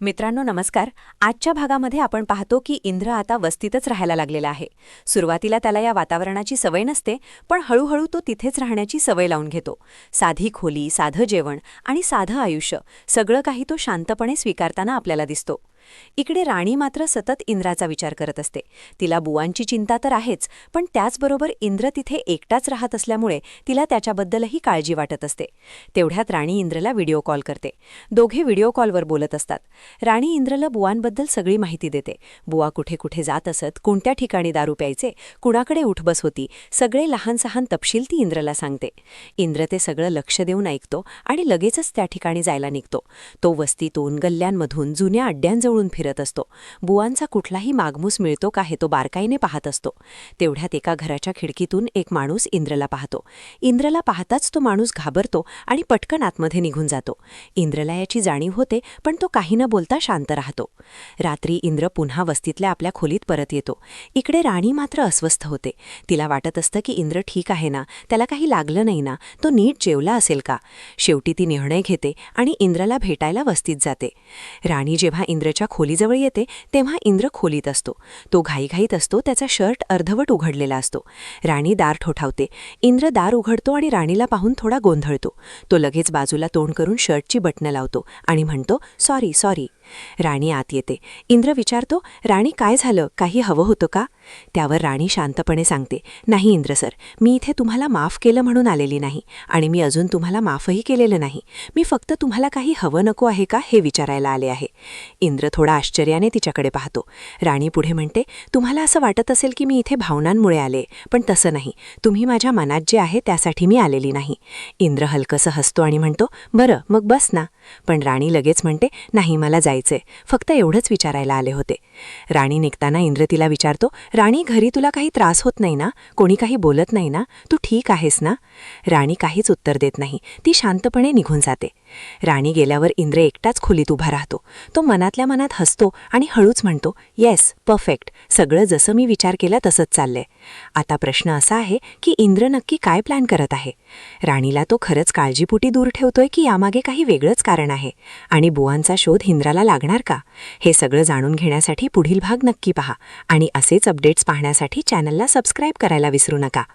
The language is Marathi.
मित्रांनो नमस्कार. आजच्या भागामध्ये आपण पाहतो की इंद्र आता वस्तीतच राहायला लागलेला आहे. सुरुवातीला त्याला या वातावरणाची सवय नसते, पण हळूहळू तो तिथेच राहण्याची सवय लावून घेतो. साधी खोली, साधं जेवण आणि साधं आयुष्य, सगळं काही तो शांतपणे स्वीकारताना आपल्याला दिसतो. इकडे राणी मात्र सतत इंद्राचा विचार करत असते. तिला बुवांची चिंता तर आहेच, पण त्याचबरोबर इंद्र तिथे एकटाच राहत असल्यामुळे तिला त्याच्याबद्दलही काळजी वाटत असते. तेवढ्यात राणी इंद्रला व्हिडिओ कॉल करते. दोघे व्हिडिओ कॉलवर बोलत असतात. राणी इंद्रला बुवांबद्दल सगळी माहिती देते. बुवा कुठे कुठे जात असत, कोणत्या ठिकाणी दारू प्यायचे, कुणाकडे उठबस होती, सगळे लहान सहान तपशील ती इंद्रला सांगते. इंद्र ते सगळं लक्ष देऊन ऐकतो आणि लगेचच त्या ठिकाणी जायला निघतो. तो वस्तीतून, गल्ल्यांमधून, जुन्या अड्ड्यांजवळून फिरत असतो. बुवांचा कुठलाही मागमूस मिळतो का हे तो बारकाईने पाहत असतो. तेवढ्यात एका घराच्या खिडकीतून एक माणूस इंद्रला पाहतो. इंद्रला पाहताच तो माणूस घाबरतो आणि पटकन आतमध्ये निघून जातो. इंद्रला याची जाणीव होते, पण तो काही न बोलता शांत राहतो. रात्री इंद्र पुन्हा वस्तीतल्या आपल्या खोलीत परत येतो. इकडे राणी मात्र अस्वस्थ होते. तिला वाटत असतं की इंद्र ठीक आहे ना, त्याला काही लागलं नाही ना, तो नीट जेवला असेल का. शेवटी ती निर्णय घेते आणि इंद्रला भेटायला वस्तीत जाते. राणी जेव्हा इंद्रच्या खोलीजवळ येते तेव्हा इंद्र खोलीत असतो. तो घाईघाईत असतो, त्याचा शर्ट अर्धवट उघडलेला असतो. राणी दार ठोठावते. इंद्र दार उघडतो आणि राणीला पाहून थोडा गोंधळतो. तो लगेच बाजूला तोंड करून शर्टची बटणं लावतो आणि म्हणतो, सॉरी सॉरी. राणी आत येते. इंद्र विचारतो, राणी काय झालं, काही हवं होतं का. त्यावर राणी शांतपणे सांगते, नाही इंद्र सर, मी इथे तुम्हाला माफ केलं म्हणून आलेली नाही आणि मी अजून तुम्हाला माफही केलेलं नाही. मी फक्त तुम्हाला काही हवं नको आहे का हे विचारायला आले आहे. इंद्र थोडा आश्चर्याने तिच्याकडे पाहतो. राणी पुढे म्हणते, तुम्हाला असं वाटत असेल की मी इथे भावनांमुळे आले, पण तसं नाही. तुम्ही माझ्या मनात जे आहे त्यासाठी मी आलेली नाही. इंद्र हलकंसं हसतो आणि म्हणतो, बरं मग बस ना. पण राणी लगेच म्हणते, नाही मला जायचंय, फक्त एवढंच विचारायला आले होते. राणी निघताना इंद्र तिला विचारतो, राणी घरी तुला काही त्रास होत नाही ना, कोणी काही बोलत नाही ना, तू ठीक आहेस ना. राणी काहीच उत्तर देत नाही. ती शांतपणे निघून जाते. राणी गेल्यावर इंद्र एकटाच खोलीत उभा राहतो. तो मनातल्या मनात हसतो आणि हळूच म्हणतो, येस परफेक्ट, सगळं जसं मी विचार केला तसंच चाललंय. आता प्रश्न असा आहे की इंद्र नक्की काय प्लॅन करत आहे. राणीला तो खरंच काळजीपोटी दूर ठेवतोय की यामागे काही वेगळंच कारण आहे. आणि बुवांचा शोध इंद्राला लागणार का. हे सगळं जाणून घेण्यासाठी पुढील भाग नक्की पहा आणि असेच अपडेट्स पाहण्यासाठी चॅनलला सबस्क्राईब करायला विसरू नका.